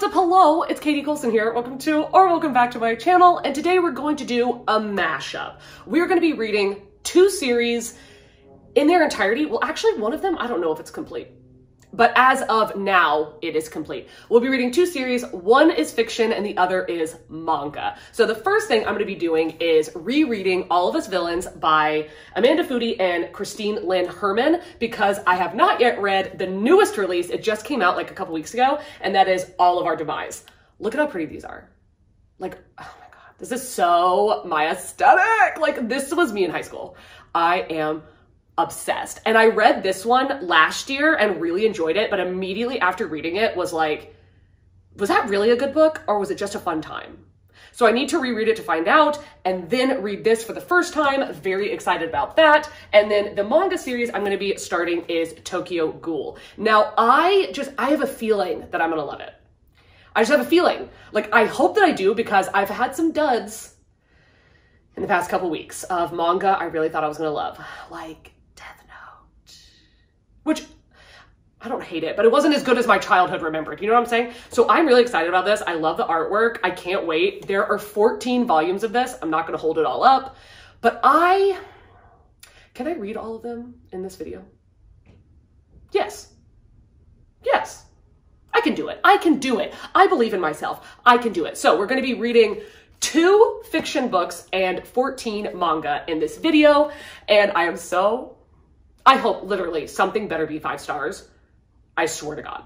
what's up? Hello, it's Katie Colson here. Welcome back to my channel. And today we're going to do a mashup. We're going to be reading two series in their entirety. Well, actually one of them, I don't know if it's complete, but as of now, it is complete. We'll be reading two series. One is fiction and the other is manga. So the first thing I'm going to be doing is rereading All of Us Villains by Amanda Foody and Christine Lynn Herman, because I have not yet read the newest release. It just came out like a couple weeks ago, and that is All of Our Demise. Look at how pretty these are. Like, oh my God, this is so my aesthetic. Like, this was me in high school. I am obsessed. And I read this one last year and really enjoyed it, but immediately after reading it was like, was that really a good book or was it just a fun time? So I need to reread it to find out, and then read this for the first time. Very excited about that. And then the manga series I'm going to be starting is Tokyo Ghoul. Now I have a feeling that I'm going to love it. I just have a feeling. Like, I hope that I do, because I've had some duds in the past couple weeks of manga I really thought I was going to love. Like which I don't hate it, but it wasn't as good as my childhood remembered. You know what I'm saying? So I'm really excited about this. I love the artwork. I can't wait. There are 14 volumes of this. I'm not going to hold it all up, but can I read all of them in this video? Yes. Yes. I can do it. I can do it. I believe in myself. I can do it. So we're going to be reading 2 fiction books and 14 manga in this video. And I hope literally something better be 5 stars. I swear to God.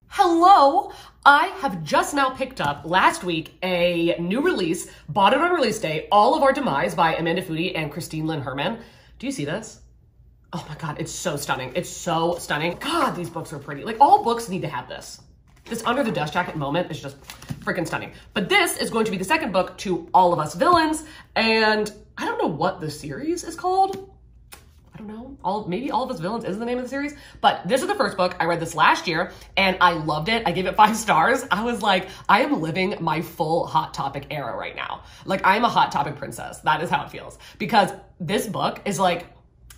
Hello. I have just now picked up last week a new release, bought it on release day, All of Our Demise by Amanda Foody and Christine Lynn Herman. Do you see this? Oh my God, it's so stunning. It's so stunning. God, these books are pretty. Like, all books need to have this. This under the dust jacket moment is just freaking stunning. But this is going to be the second book to All of Us Villains. And I don't know what the series is called. I don't know. Maybe All of Us Villains is the name of the series. But this is the first book. I read this last year and I loved it. I gave it 5 stars. I was like, I am living my full Hot Topic era right now. Like, I'm a Hot Topic princess. That is how it feels. Because this book is like,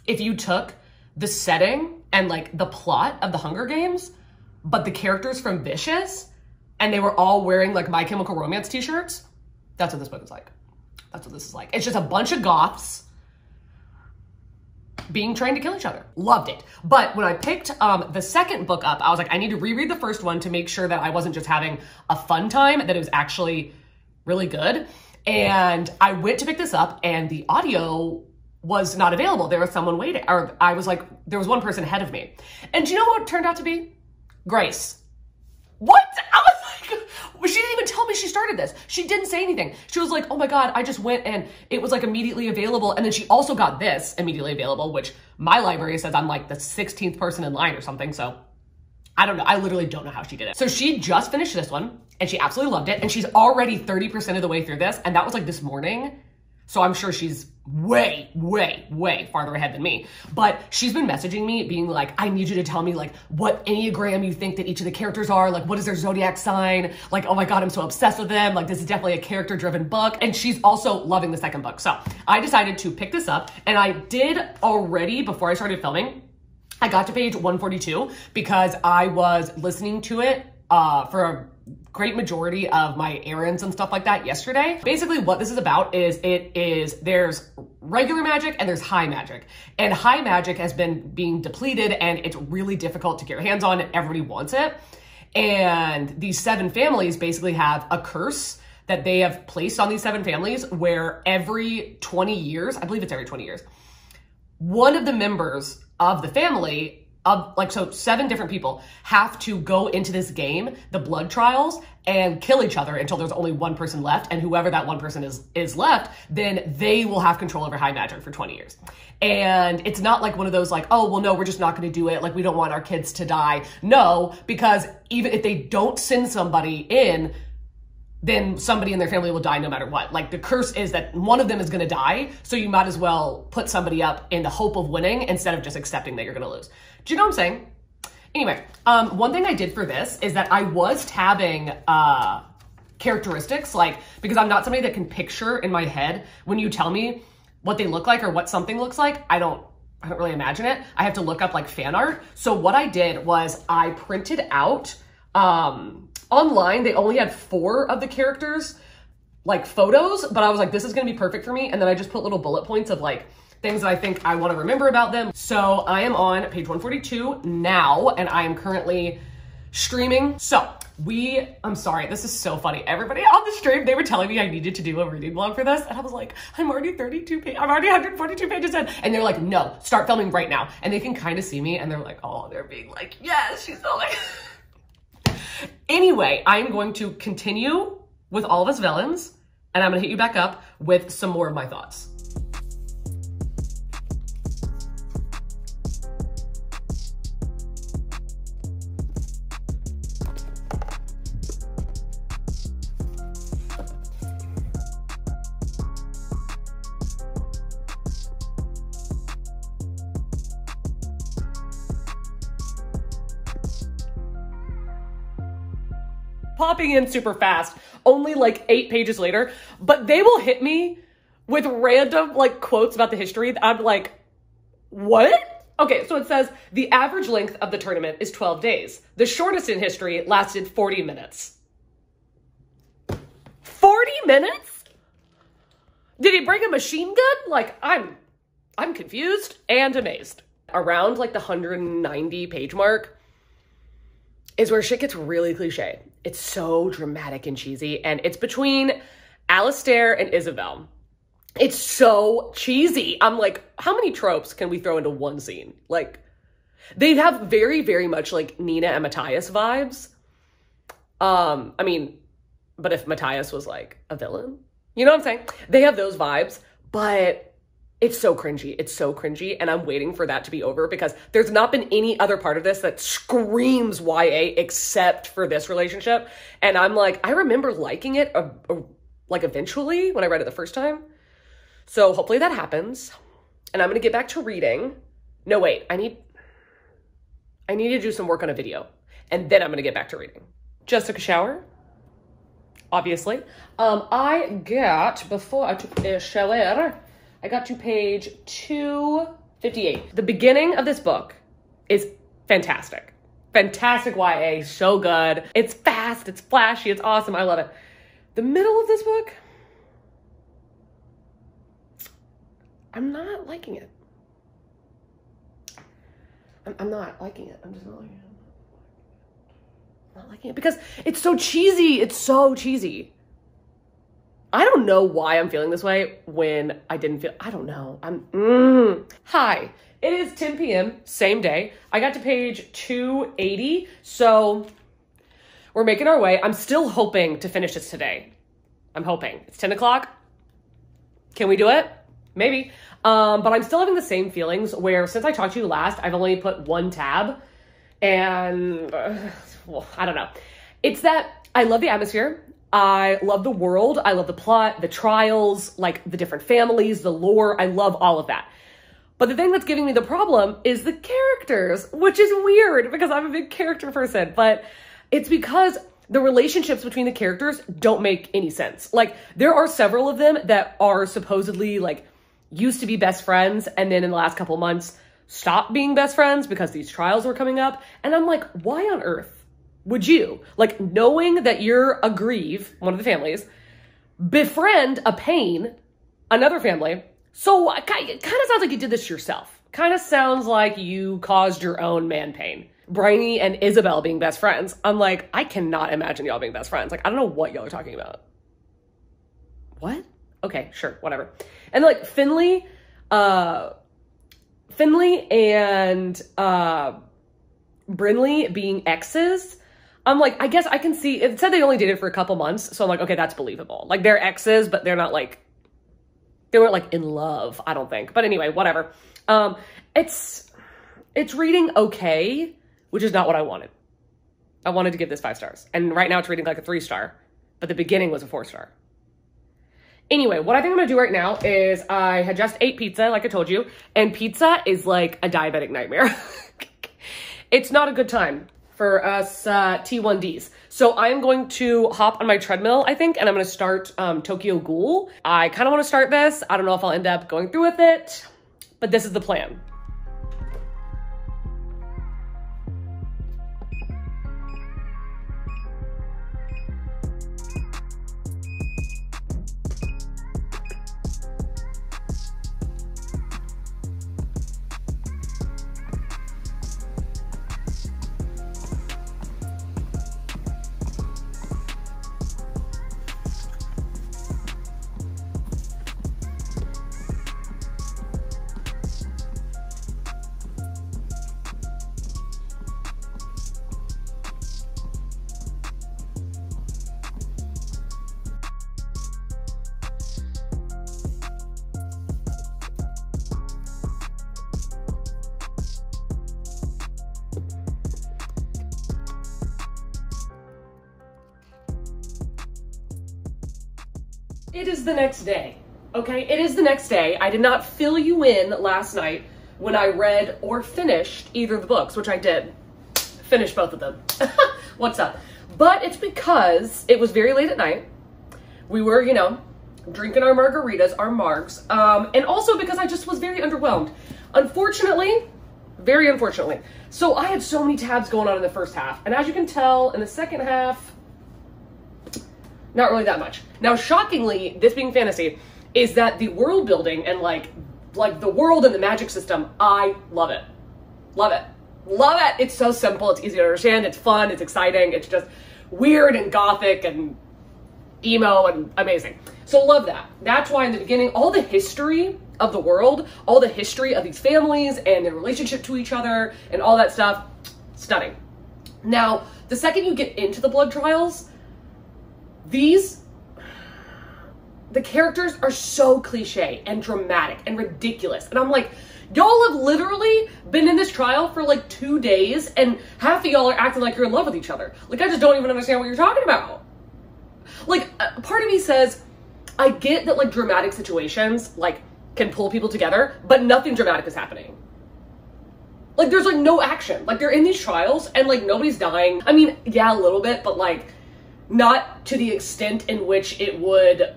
if you took the setting and like the plot of the Hunger Games, but the characters from Vicious, and they were all wearing like My Chemical Romance t-shirts, that's what this book is like. That's what this is like. It's just a bunch of goths being trained to kill each other. Loved it. But when I picked the second book up, I was like, I need to reread the first one to make sure that I wasn't just having a fun time, that it was actually really good. And I went to pick this up and the audio was not available. There was someone waiting, or I was like, there was one person ahead of me. And do you know what it turned out to be? Grace. What? I was like, she didn't even tell me she started this. She didn't say anything. She was like, oh my God, I just went and it was like immediately available. And then she also got this immediately available, which my library says I'm like the 16th person in line or something. So I don't know. I literally don't know how she did it. So she just finished this one and she absolutely loved it. And she's already 30% of the way through this. And that was like this morning. So I'm sure she's way, way, way farther ahead than me. But she's been messaging me being like, I need you to tell me like what Enneagram you think that each of the characters are. Like, what is their zodiac sign? Like, oh my God, I'm so obsessed with them. Like, this is definitely a character-driven book. And she's also loving the second book. So I decided to pick this up, and I did already before I started filming. I got to page 142 because I was listening to it for a great majority of my errands and stuff like that yesterday. Basically what this is about is there's regular magic and there's high magic. And high magic has been being depleted and it's really difficult to get your hands on and everybody wants it. And these 7 families basically have a curse that they have placed on these 7 families where every 20 years, I believe it's every 20 years, one of the members of the family so 7 different people have to go into this game, the blood trials, and kill each other until there's only one person left. And whoever that one person is left, then they will have control over high magic for 20 years. And it's not like one of those like, oh, well, no, we're just not going to do it. Like, we don't want our kids to die. No, because even if they don't send somebody in, then somebody in their family will die no matter what. Like, the curse is that one of them is going to die, so you might as well put somebody up in the hope of winning instead of just accepting that you're going to lose. Do you know what I'm saying? Anyway, one thing I did for this is that I was tabbing characteristics, like, because I'm not somebody that can picture in my head when you tell me what they look like or what something looks like. I don't really imagine it. I have to look up like fan art. So what I did was I printed out, online, they only had 4 of the characters, like photos, but I was like, this is gonna be perfect for me. And then I just put little bullet points of like things that I think I wanna remember about them. So I am on page 142 now, and I am currently streaming. So I'm sorry, this is so funny. Everybody on the stream, they were telling me I needed to do a reading vlog for this. And I was like, I'm already 142 pages in. And they're like, no, start filming right now. And they can kind of see me and they're like, oh, they're being like, yes, she's filming. Anyway, I'm going to continue with all of us villains, and I'm gonna hit you back up with some more of my thoughts. Popping in super fast, only like 8 pages later, but they will hit me with random like quotes about the history. I'm like, what? Okay, so it says the average length of the tournament is 12 days. The shortest in history lasted 40 minutes. 40 minutes? Did he bring a machine gun? Like, I'm confused and amazed. Around like the 190 page mark is where shit gets really cliche. It's so dramatic and cheesy, and it's between Alistair and Isabel. It's so cheesy. I'm like, how many tropes can we throw into one scene? Like, they have very, very much like Nina and Matthias vibes. I mean, but if Matthias was like a villain, you know what I'm saying? They have those vibes, but it's so cringy. It's so cringy, and I'm waiting for that to be over because there's not been any other part of this that screams YA except for this relationship. And I'm like, I remember liking it like eventually when I read it the first time. So hopefully that happens. And I'm gonna get back to reading. No, wait, I need to do some work on a video, and then I'm gonna get back to reading. Just took a shower, obviously. Before I took a shower, I got to page 258. The beginning of this book is fantastic. Fantastic YA, so good. It's fast, it's flashy, it's awesome, I love it. The middle of this book, I'm not liking it. I'm not liking it. I'm just not liking it. I'm not liking it because it's so cheesy. It's so cheesy. I don't know why I'm feeling this way when I didn't feel, I don't know. Hi, it is 10 p.m., same day. I got to page 280, so we're making our way. I'm still hoping to finish this today. I'm hoping. It's 10 o'clock. Can we do it? Maybe. But I'm still having the same feelings where since I talked to you last, I've only put 1 tab, and well, I don't know. It's that I love the atmosphere. I love the world. I love the plot, the trials, like the different families, the lore. I love all of that. But the thing that's giving me the problem is the characters, which is weird because I'm a big character person, but it's because the relationships between the characters don't make any sense. Like, there are several of them that are supposedly like used to be best friends, and then in the last couple months stopped being best friends because these trials were coming up. And I'm like, why on earth would you, like, knowing that you're a grieve, one of the families, befriend a pain, another family? So it kind of sounds like you did this yourself. Kind of sounds like you caused your own man pain. Bryony and Isabel being best friends. I'm like, I cannot imagine y'all being best friends. Like, I don't know what y'all are talking about. What? Okay, sure, whatever. And like Finley and Brinley being exes. I'm like, I guess I can see, it said they only dated for a couple months, so I'm like, okay, that's believable. Like, they're exes, but they're not like, they weren't like in love, I don't think. But anyway, whatever. It's reading okay, which is not what I wanted. I wanted to give this 5 stars. And right now it's reading like a 3-star, but the beginning was a 4-star. Anyway, what I think I'm gonna do right now is I had just ate pizza, like I told you, and pizza is like a diabetic nightmare. It's not a good time for us T1Ds. So I'm going to hop on my treadmill, I think, and I'm going to start Tokyo Ghoul. I kind of want to start this. I don't know if I'll end up going through with it, but this is the plan. It is the next day, okay? It is the next day. I did not fill you in last night when I read or finished either of the books, which I did. Finish both of them. What's up? But it's because it was very late at night. We were, you know, drinking our margaritas, our margs, and also because I just was very underwhelmed. Unfortunately, very unfortunately. So I had so many tabs going on in the first half, and as you can tell, in the second half, not really that much. Now, shockingly, this being fantasy, is that the world building and like the world and the magic system, I love it. Love it. Love it. It's so simple. It's easy to understand. It's fun. It's exciting. It's just weird and gothic and emo and amazing. So love that. That's why in the beginning, all the history of the world, all the history of these families and their relationship to each other and all that stuff, stunning. Now, the second you get into the blood trials, the characters are so cliche and dramatic and ridiculous. And I'm like, y'all have literally been in this trial for like 2 days and half of y'all are acting like you're in love with each other. Like, I just don't even understand what you're talking about. Like, part of me says, I get that like dramatic situations like can pull people together, but nothing dramatic is happening. Like, there's like no action. Like, they're in these trials and like nobody's dying. I mean, yeah, a little bit, but like not to the extent in which it would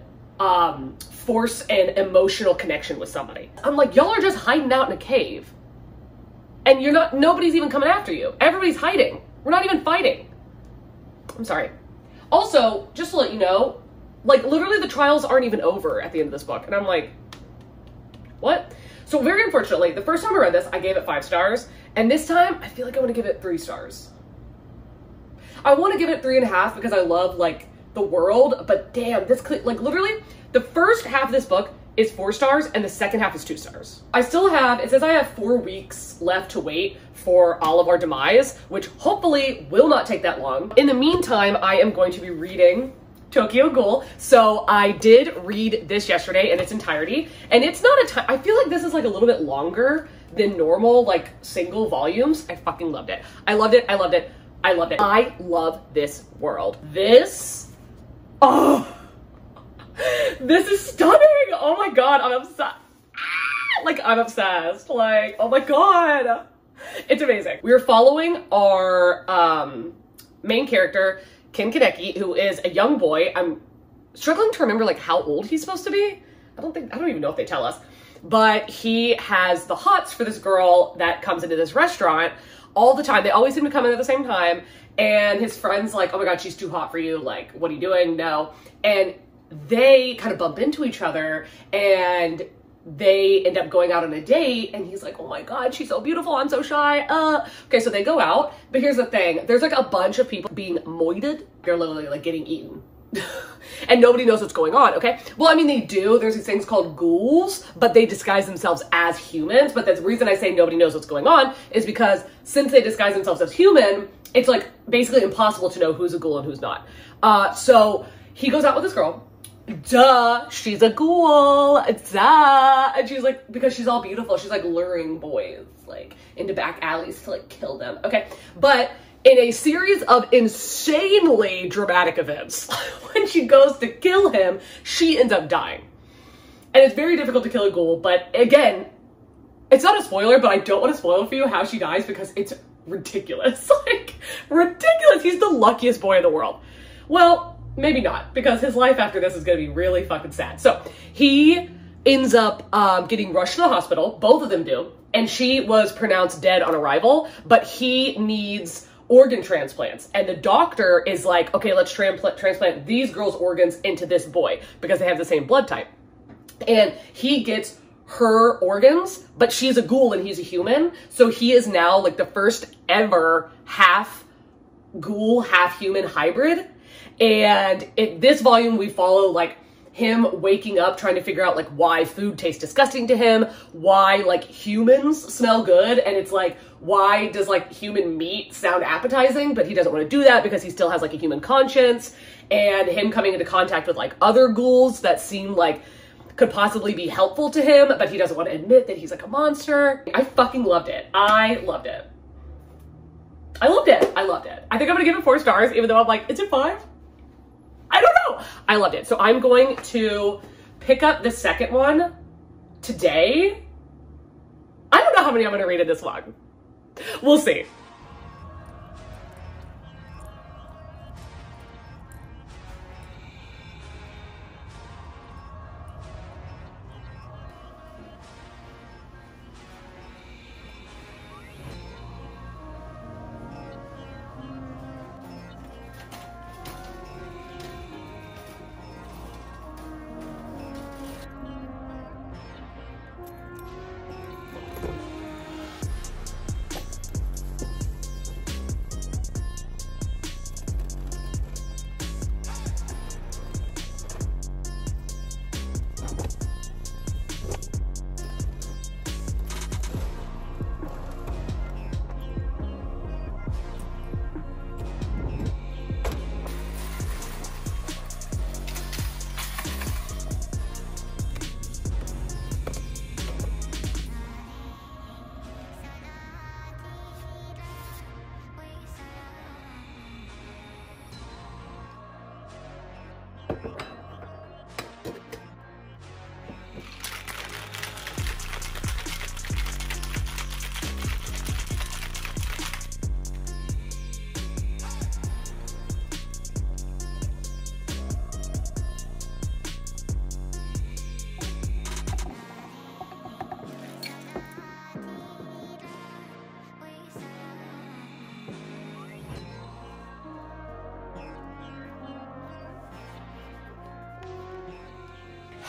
force an emotional connection with somebody. I'm like, y'all are just hiding out in a cave. And nobody's even coming after you. Everybody's hiding. We're not even fighting. I'm sorry. Also, just to let you know, like literally the trials aren't even over at the end of this book. And I'm like, what? So very unfortunately, the first time I read this, I gave it 5 stars. And this time, I feel like I want to give it 3 stars. I want to give it 3.5 because I love like the world, but damn, this like literally the first half of this book is 4 stars and the second half is 2 stars. I still have, it says I have 4 weeks left to wait for all of our demise, which hopefully will not take that long. In the meantime, I am going to be reading Tokyo Ghoul. So I did read this yesterday in its entirety, and it's not I feel like this is like a little bit longer than normal, like single volumes. I fucking loved it. I loved it. I loved it. I loved it. I love this world. This, oh, this is stunning. Oh my God, I'm obsessed. Like, I'm obsessed. Like, oh my God. It's amazing. We're following our main character, Ken Kaneki, who is a young boy. I'm struggling to remember like how old he's supposed to be. I don't even know if they tell us. But he has the hots for this girl that comes into this restaurant all the time. They always seem to come in at the same time. And his friend's like, oh my God, she's too hot for you. Like, what are you doing? No. And they kind of bump into each other and they end up going out on a date. And he's like, oh my God, she's so beautiful. I'm so shy. Okay, so they go out. But here's the thing. There's like a bunch of people being moited. They're literally like getting eaten. And nobody knows what's going on, okay? Well, I mean, they do. There's these things called ghouls, but they disguise themselves as humans. But the reason I say nobody knows what's going on is because since they disguise themselves as human, it's like basically impossible to know who's a ghoul and who's not. So he goes out with this girl. Duh, she's a ghoul. Duh. And she's like, because she's all beautiful, she's like luring boys like into back alleys to like kill them, okay? But in a series of insanely dramatic events, when she goes to kill him, she ends up dying. And it's very difficult to kill a ghoul, but again, it's not a spoiler, but I don't want to spoil for you how she dies because it's ridiculous. Like, Ridiculous. He's the luckiest boy in the world. Well, maybe not, because his life after this is going to be really fucking sad. So he ends up getting rushed to the hospital. Both of them do. And she was pronounced dead on arrival, but he needs organ transplants. And the doctor is like, okay, let's transplant these girls' organs into this boy because they have the same blood type. And he gets her organs, but she's a ghoul and he's a human. So he is now like the first ever half ghoul, half human hybrid. And in this volume, we follow like him waking up, trying to figure out like why food tastes disgusting to him, why like humans smell good. And it's like, why does like human meat sound appetizing? But he doesn't want to do that because he still has like a human conscience, and him coming into contact with like other ghouls that seem like could possibly be helpful to him, but he doesn't want to admit that he's like a monster. I fucking loved it. I loved it. I loved it. I loved it. I think I'm gonna give it 4 stars, even though I'm like, is it 5? I don't know. I loved it. So I'm going to pick up the second one today. I don't know how many I'm gonna read in this vlog. We'll see.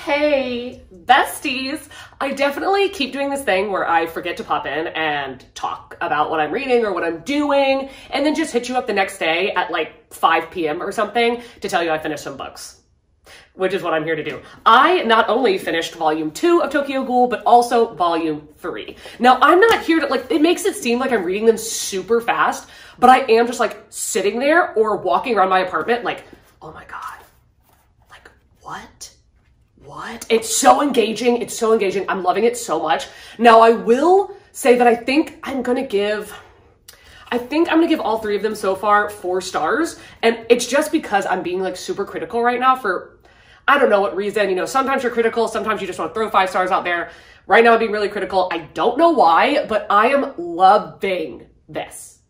Hey, besties. I definitely keep doing this thing where I forget to pop in and talk about what I'm reading or what I'm doing, and then just hit you up the next day at like 5 p.m. or something to tell you I finished some books, which is what I'm here to do. I not only finished volume 2 of Tokyo Ghoul, but also volume 3. Now, I'm not here to, like, it makes it seem like I'm reading them super fast, but I am just like sitting there or walking around my apartment like, oh my God, like what? What? It's so engaging. It's so engaging. I'm loving it so much. Now, I will say that I think I'm going to give all 3 of them so far 4 stars. And it's just because I'm being like super critical right now for, I don't know what reason. You know, sometimes you're critical. Sometimes you just want to throw 5 stars out there. Right now I'm being really critical. I don't know why, but I am loving this.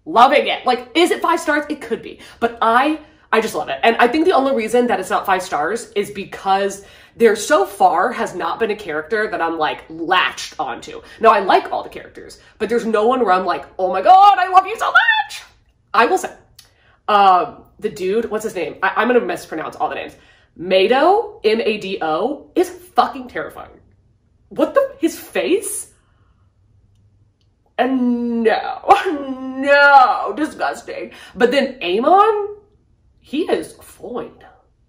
Loving it. Like, is it 5 stars? It could be. But I just love it. And I think the only reason that it's not 5 stars is because there so far has not been a character that I'm like latched onto. Now, I like all the characters, but there's no one where I'm like, oh my God, I love you so much. I will say, the dude, what's his name? I'm going to mispronounce all the names. Mado, M-A-D-O, is fucking terrifying. What his face? And no, disgusting. But then Amon, he is fine.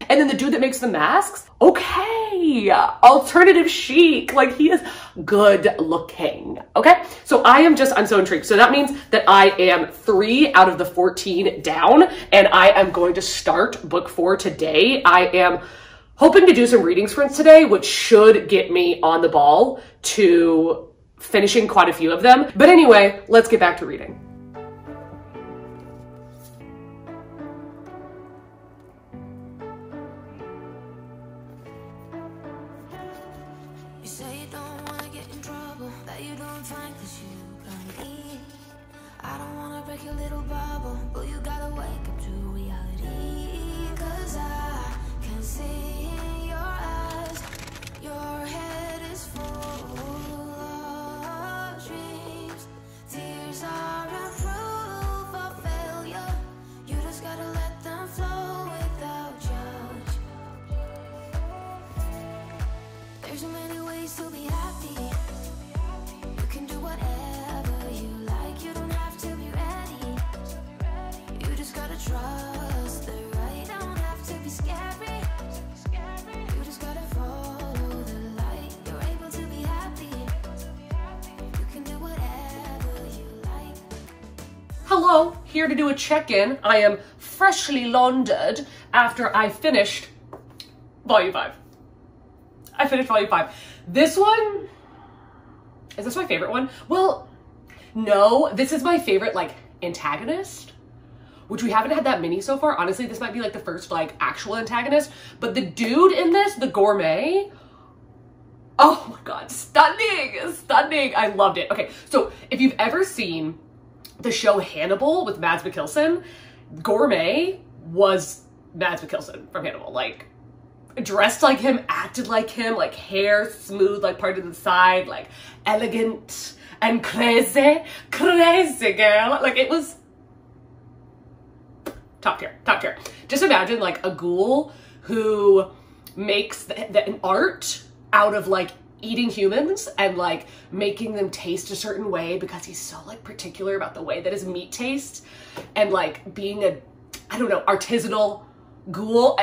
And then the dude that makes the masks, okay, alternative chic, like he is good looking, okay? So I'm so intrigued. So that means that I am 3 out of the 14 down, and I am going to start book 4 today. I am hoping to do some reading sprints today, which should get me on the ball to finishing quite a few of them. But anyway, let's get back to reading. I don't wanna break your little bubble, but you gotta wake up to reality. 'Cause I can see in your eyes, your head is full of dreams. Tears are a proof of failure. You just gotta let them flow without judge. There's so many ways to be happy. You can do whatever you like. You don't have to be ready. You just gotta trust the right. Don't have to be scary. You just gotta follow the light. You're able to be happy. You can do whatever you like. Hello, here to do a check-in. I am freshly laundered after I finished Volume 5. I finished Volume 5. This one, is this my favorite one? Well, no, this is my favorite, like, antagonist, which we haven't had that many so far. Honestly, this might be like the first, like, actual antagonist, but the dude in this, the gourmet, oh my God, stunning, stunning. I loved it. Okay, so if you've ever seen the show Hannibal with Mads Mikkelsen, Gourmet was Mads Mikkelsen from Hannibal. Like, dressed like him, acted like him, like hair smooth, like parted to the side, like elegant and crazy, crazy girl. Like, it was top tier, top tier. Just imagine like a ghoul who makes an art out of like eating humans and like making them taste a certain way because he's so like particular about the way that his meat tastes, and like being a, I don't know, artisanal ghoul.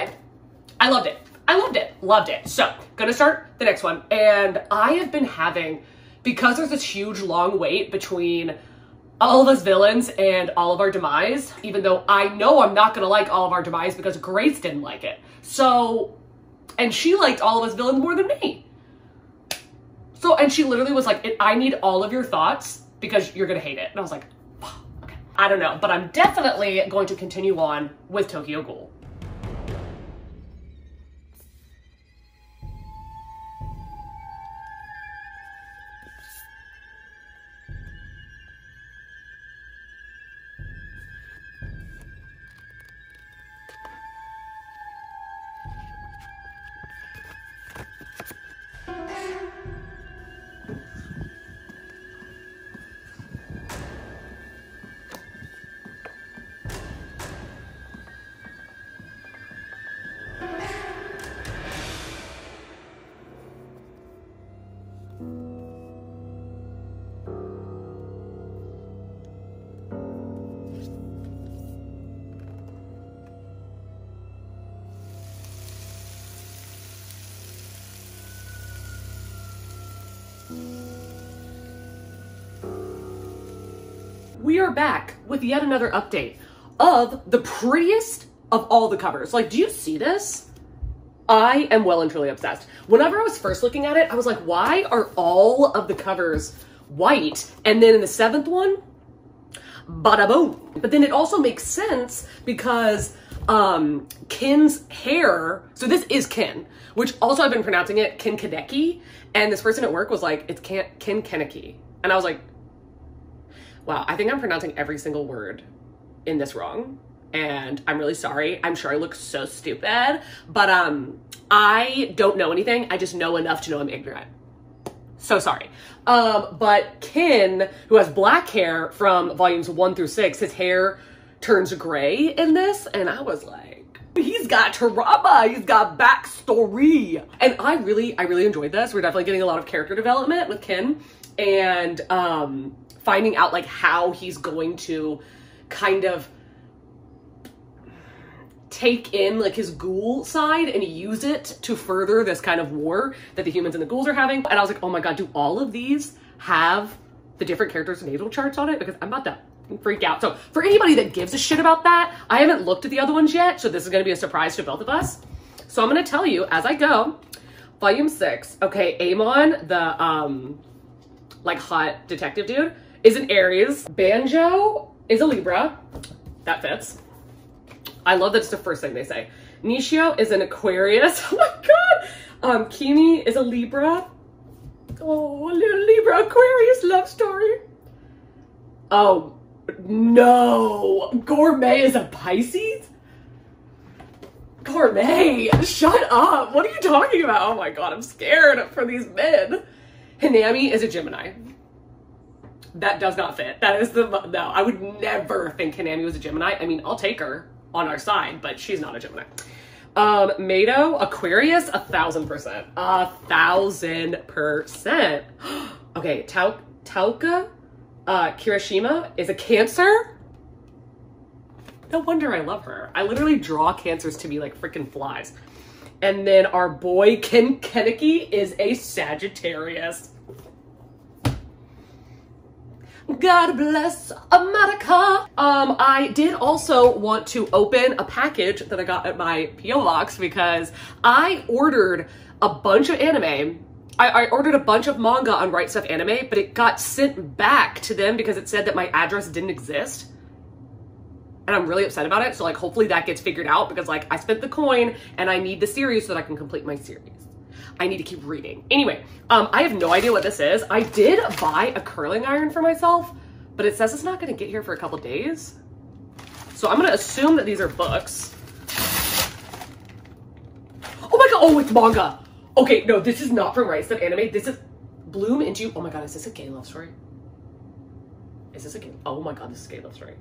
I loved it. I loved it. Loved it. So, gonna start the next one. And I have been having, because there's this huge long wait between all of us villains and all of our demise, even though I know I'm not gonna like all of our demise because Grace didn't like it. So, and she liked all of us villains more than me. So, and she literally was like, I need all of your thoughts because you're gonna hate it. And I was like, oh, okay. I don't know, but I'm definitely going to continue on with Tokyo Ghoul. We are back with yet another update of the prettiest of all the covers. Like, do you see this? I am well and truly obsessed. Whenever I was first looking at it, I was like, why are all of the covers white? And then in the 7th one, bada boom. But then it also makes sense because Kin's hair, so this is Kin, which also I've been pronouncing it Kin Kaneki, and this person at work was like, it's Kin Kaneki. And I was like, wow, I think I'm pronouncing every single word in this wrong, and I'm really sorry. I'm sure I look so stupid, but I don't know anything. I just know enough to know I'm ignorant. So sorry. But Kin, who has black hair from volumes 1 through 6, his hair turns gray in this, and I was like, he's got trauma, he's got backstory. And I really enjoyed this. We're definitely getting a lot of character development with Kin, and finding out like how he's going to kind of take in like his ghoul side and use it to further this kind of war that the humans and the ghouls are having. And I was like, oh my God, do all of these have the different characters' natal charts on it? Because I'm about to freak out. So for anybody that gives a shit about that, I haven't looked at the other ones yet, so this is gonna be a surprise to both of us. So I'm gonna tell you as I go. Volume 6, okay, Amon, the like hot detective dude, is an Aries. Banjo is a Libra. That fits. I love that it's the first thing they say. Nishio is an Aquarius. Oh my God. Kimi is a Libra. Oh, a little Libra Aquarius love story. Oh, No, Gourmet is a Pisces? Gourmet, shut up. What are you talking about? Oh my God, I'm scared for these men. Hinami is a Gemini. That does not fit. That is no, I would never think Hinami was a Gemini. I mean, I'll take her on our side, but she's not a Gemini. Mado, Aquarius, 1,000%. 1,000%. Okay, Tauka, Kirishima is a Cancer. No wonder I love her. I literally draw Cancers to me like freaking flies. And then our boy Keneki is a Sagittarius. God bless America. I did also want to open a package that I got at my P.O. box because I ordered a bunch of anime. I ordered a bunch of manga on Right Stuff Anime, but it got sent back to them because it said that my address didn't exist. And I'm really upset about it. So like, hopefully that gets figured out because like I spent the coin and I need the series so that I can complete my series. I need to keep reading. Anyway, I have no idea what this is. I did buy a curling iron for myself, but it says it's not gonna get here for a couple days. So I'm gonna assume that these are books. Oh my God, oh, it's manga. Okay, no, this is not from Right Stuff Anime. This is Bloom Into You. Oh my God, is this a gay love story? Is this a gay? Oh my God, this is a gay love story.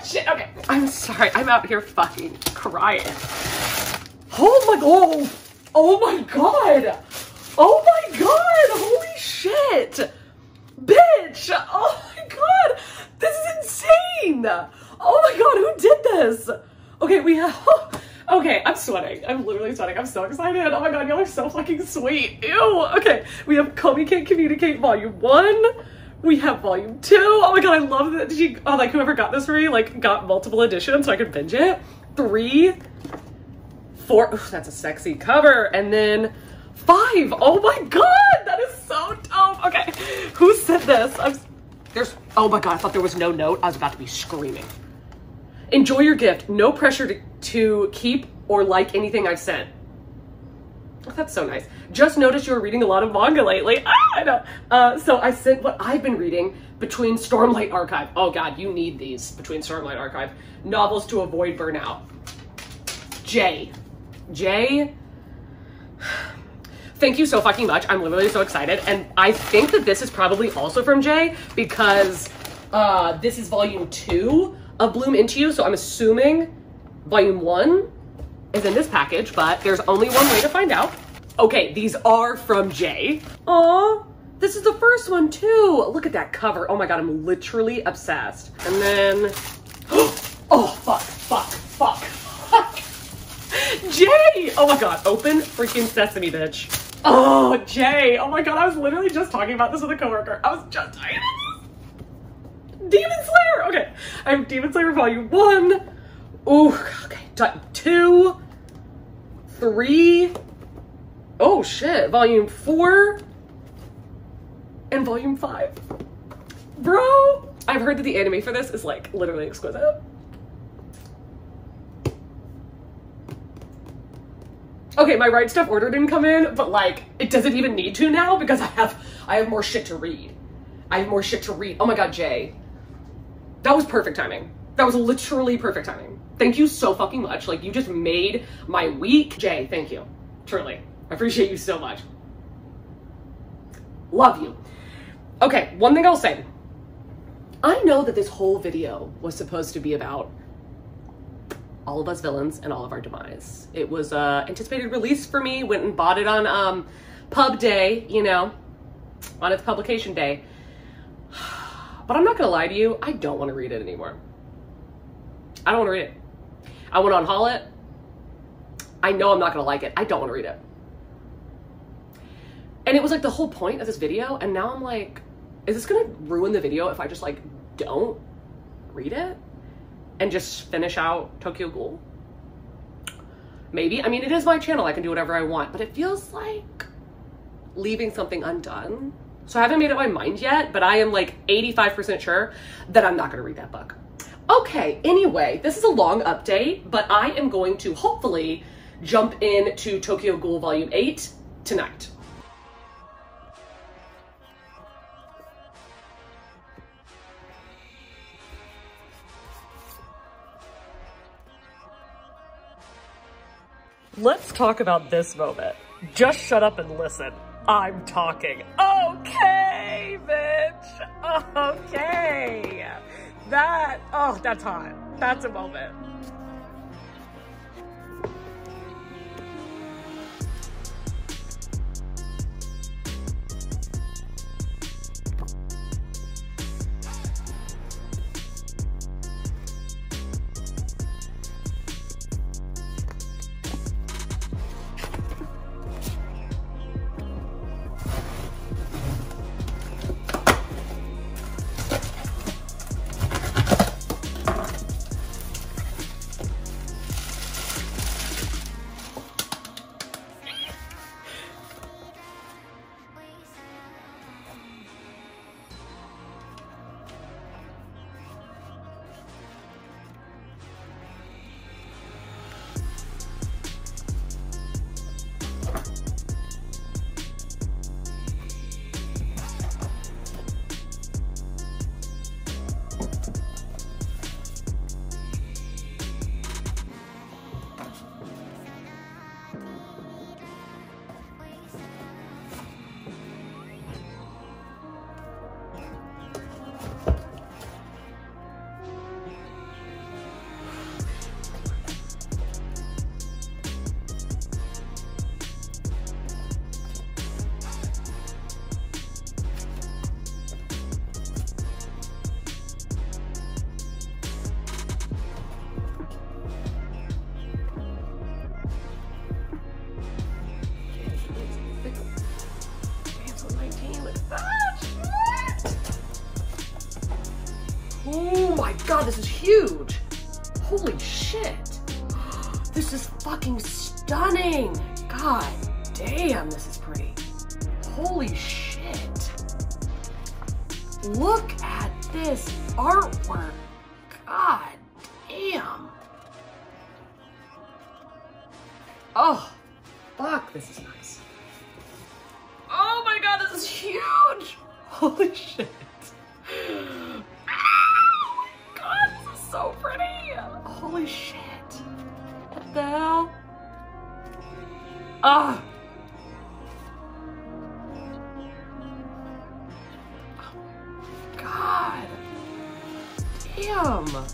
Shit, okay. I'm sorry, I'm out here fucking crying. Oh my God. Oh my God. Oh my God. Holy shit. Bitch. Oh my God. This is insane. Oh my God, who did this? Okay, we have, okay, I'm sweating. I'm literally sweating. I'm so excited. Oh my God, y'all are so fucking sweet. Ew. Okay, we have Komi Can't Communicate Volume 1. We have Volume 2. Oh my God, I love that. Did you, oh, like whoever got this for me, like got multiple editions so I could binge it. 3, 4, ooh, that's a sexy cover. And then 5. Oh my God, that is so dope. Okay, who said this? Oh my God, I thought there was no note. I was about to be screaming. Enjoy your gift. No pressure to keep or like anything I've sent. Oh, that's so nice. Just noticed you were reading a lot of manga lately. I know. So I sent what I've been reading between Stormlight Archive. Oh God, you need these between Stormlight Archive. Novels to avoid burnout. Jay. Thank you so fucking much. I'm literally so excited. And I think that this is probably also from Jay because this is Volume 2 of Bloom Into You. So I'm assuming Volume 1 is in this package, but there's only one way to find out. Okay, these are from Jay. Aw, this is the first one too. Look at that cover. Oh my God, I'm literally obsessed. And then, oh, fuck. Jay! Oh my God, open freaking sesame, bitch. Oh, Jay. Oh my God, I was literally just talking about this with a coworker. I was just talking about this. Demon Slayer. Okay, I have Demon Slayer Volume 1. Ooh, okay, 2, 3, oh shit, Volume 4, and Volume 5. Bro, I've heard that the anime for this is like literally exquisite. Okay, my Right Stuff order didn't come in, but like, it doesn't even need to now because I have more shit to read. I have more shit to read. Oh my God, Jay. That was perfect timing. That was literally perfect timing. Thank you so fucking much. Like, you just made my week. Jay, thank you. Truly. I appreciate you so much. Love you. Okay, one thing I'll say. I know that this whole video was supposed to be about all of us villains and all of our demise. It was anticipated release for me. Went and bought it on pub day, you know, on its publication day. But I'm not gonna lie to you, I don't want to read it anymore. I don't want to read it. I want to unhaul it. I know I'm not going to like it. I don't want to read it. And it was like the whole point of this video. And now I'm like, is this going to ruin the video if I just like don't read it and just finish out Tokyo Ghoul? Maybe. I mean, it is my channel. I can do whatever I want, but it feels like leaving something undone. So I haven't made up my mind yet, but I am like 85% sure that I'm not going to read that book. Okay, anyway, this is a long update, but I am going to hopefully jump into Tokyo Ghoul Volume 8 tonight. Let's talk about this moment. Just shut up and listen. I'm talking. Okay, bitch. Okay. That's hot. That's a moment. Oh my god, this is huge. Holy shit. This is fucking stunning. God damn, this is pretty. Holy shit. Look at this artwork. God damn. Oh, fuck, this is nice. Oh my god, this is huge. Holy shit. So pretty! Holy shit. What the hell? Ah! Oh my god. Damn.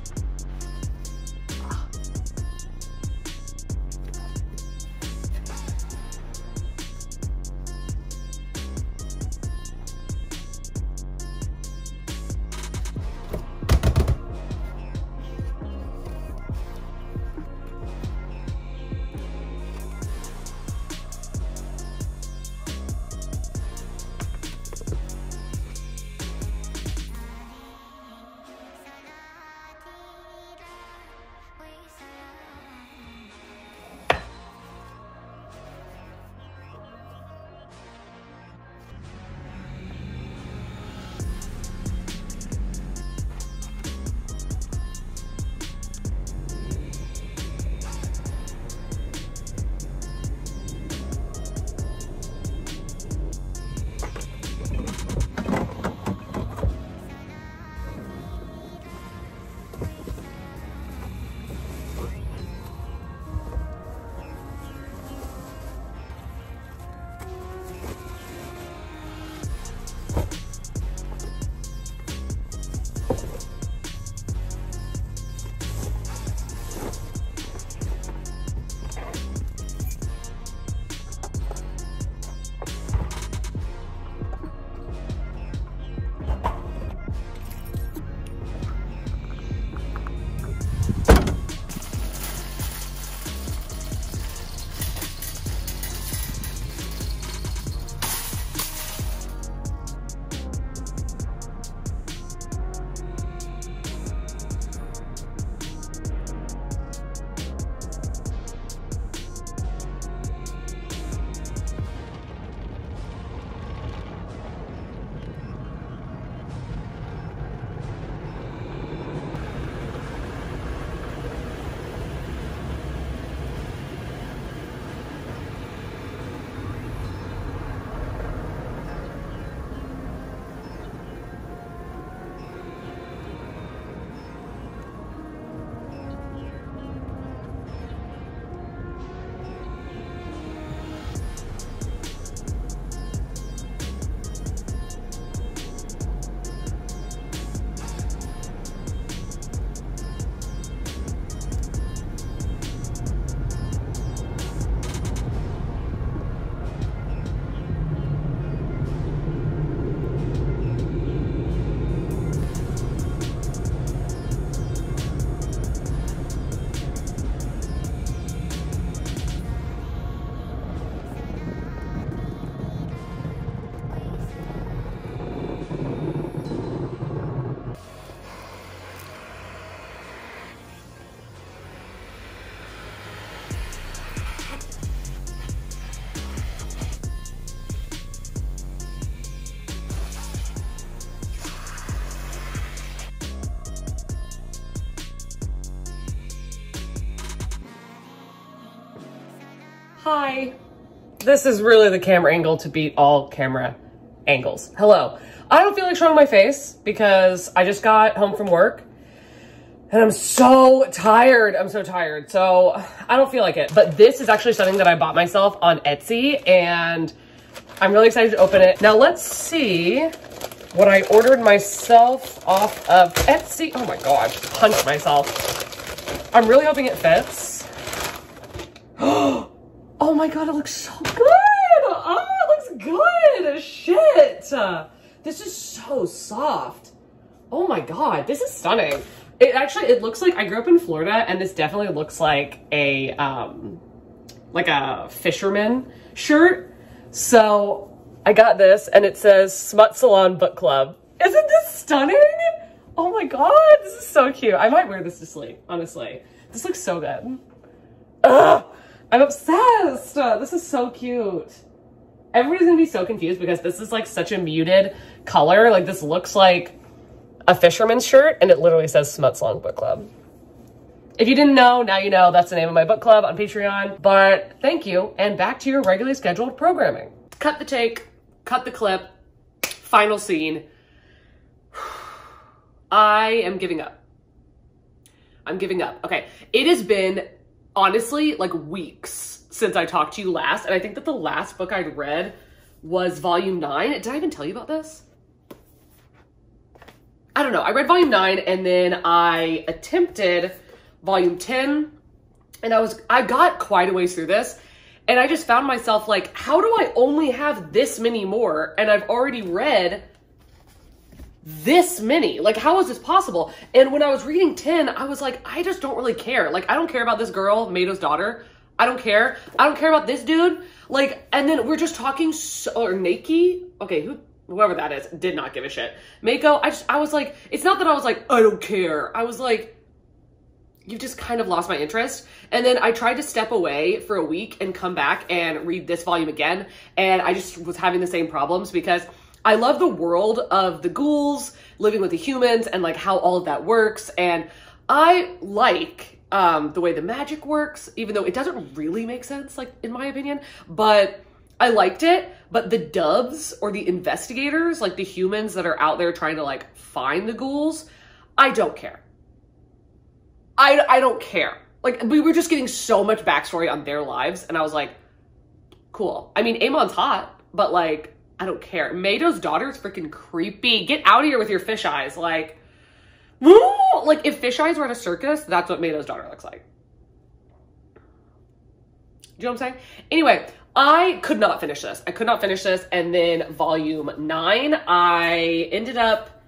Hi. This is really the camera angle to beat all camera angles. Hello. I don't feel like showing my face because I just got home from work and I'm so tired. I'm so tired. So I don't feel like it. But this is actually something that I bought myself on Etsy and I'm really excited to open it. Now let's see what I ordered myself off of Etsy. Oh my God, I punched myself. I'm really hoping it fits. Oh my God, it looks so good. Oh, it looks good. Shit. This is so soft. Oh my God, this is stunning. It looks like, I grew up in Florida and this definitely looks like a fisherman shirt. So I got this and it says Smut Salon Book Club. Isn't this stunning? Oh my God, this is so cute. I might wear this to sleep, honestly. This looks so good. Ugh, I'm obsessed. This is so cute. Everybody's gonna be so confused because this is like such a muted color. Like this looks like a fisherman's shirt and it literally says Smut Salon Book Club. If you didn't know, now you know. That's the name of my book club on Patreon. But thank you, and back to your regularly scheduled programming. Cut the take, cut the clip, final scene. I am giving up. I'm giving up. Okay, it has been honestly like weeks since I talked to you last, and I think that the last book I'd read was volume 9. Did I even tell you about this? I don't know. I read volume 9 and then I attempted volume 10 and I got quite a ways through this and I just found myself like, how do I only have this many more and I've already read this many? Like, how is this possible? And when I was reading 10, I was like, I just don't really care. Like, I don't care about this girl, Mado's daughter. I don't care. I don't care about this dude. Like, and then we're just talking, or Naki. Okay, whoever that is, did not give a shit. Mako, I was like, it's not that I was like, I don't care. I was like, you've just kind of lost my interest. And then I tried to step away for a week and come back and read this volume again. And I just was having the same problems because I love the world of the ghouls living with the humans and like how all of that works. And I like the way the magic works, even though it doesn't really make sense, like in my opinion, but I liked it. But the doves or the investigators, like the humans that are out there trying to like find the ghouls, I don't care. I don't care. Like, we were just getting so much backstory on their lives, and I was like, cool. I mean, Amon's hot, but like, I don't care. Mado's daughter is freaking creepy. Get out of here with your fish eyes. Like, woo! Like, if fish eyes were at a circus, that's what Mado's daughter looks like. Do you know what I'm saying? Anyway, I could not finish this. I could not finish this, and then volume 9, I ended up,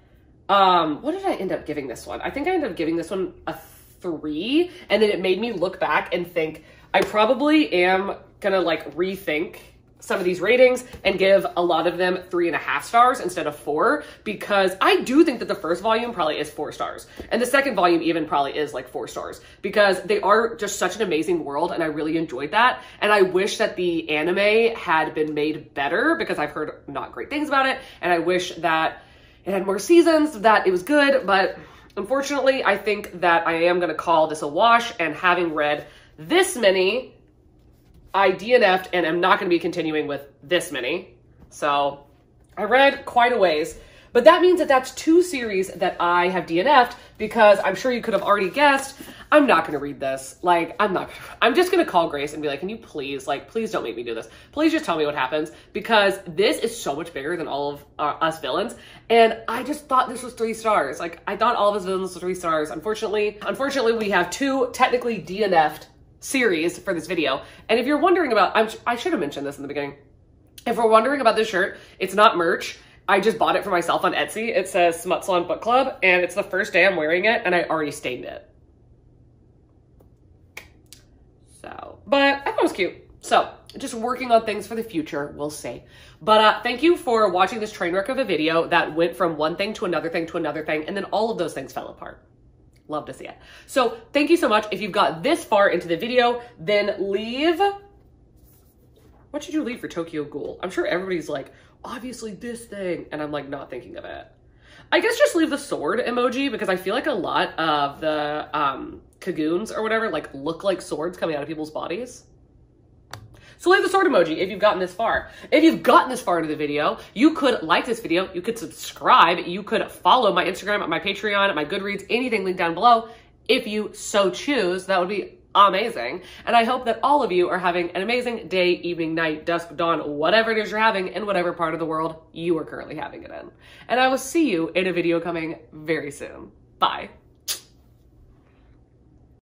what did I end up giving this one? I think I ended up giving this one a 3, and then it made me look back and think I probably am gonna like rethink some of these ratings and give a lot of them 3.5 stars instead of 4, because I do think that the first volume probably is 4 stars and the second volume even probably is like 4 stars, because they are just such an amazing world and I really enjoyed that. And I wish that the anime had been made better because I've heard not great things about it, and I wish that it had more seasons, that it was good. But unfortunately, I think that I am going to call this a wash, and having read this many, I DNF'd and I'm not going to be continuing with this many. So I read quite a ways, but that means that that's 2 series that I have DNF'd, because I'm sure you could have already guessed, I'm not going to read this. Like, I'm just going to call Grace and be like, can you please, like, please don't make me do this. Please just tell me what happens, because this is so much bigger than all of us villains. And I just thought this was 3 stars. Like, I thought all of us villains were 3 stars. Unfortunately, we have 2 technically DNF'd series for this video. And if you're wondering about, I should have mentioned this in the beginning. If we're wondering about this shirt, it's not merch. I just bought it for myself on Etsy. It says Smut Salon Book Club, and it's the first day I'm wearing it, and I already stained it. So, but I thought it was cute. So, just working on things for the future, we'll see. But thank you for watching this train wreck of a video that went from one thing to another thing to another thing, and then all of those things fell apart. Love to see it. So thank you so much. If you've got this far into the video, then leave. What should you leave for Tokyo Ghoul? I'm sure everybody's like, obviously this thing. And I'm like, not thinking of it. I guess just leave the sword emoji, because I feel like a lot of the Kagoons or whatever like look like swords coming out of people's bodies. So leave the sword emoji if you've gotten this far. If you've gotten this far into the video, you could like this video, you could subscribe, you could follow my Instagram, my Patreon, my Goodreads, anything linked down below if you so choose. That would be amazing. And I hope that all of you are having an amazing day, evening, night, dusk, dawn, whatever it is you're having in whatever part of the world you are currently having it in. And I will see you in a video coming very soon. Bye.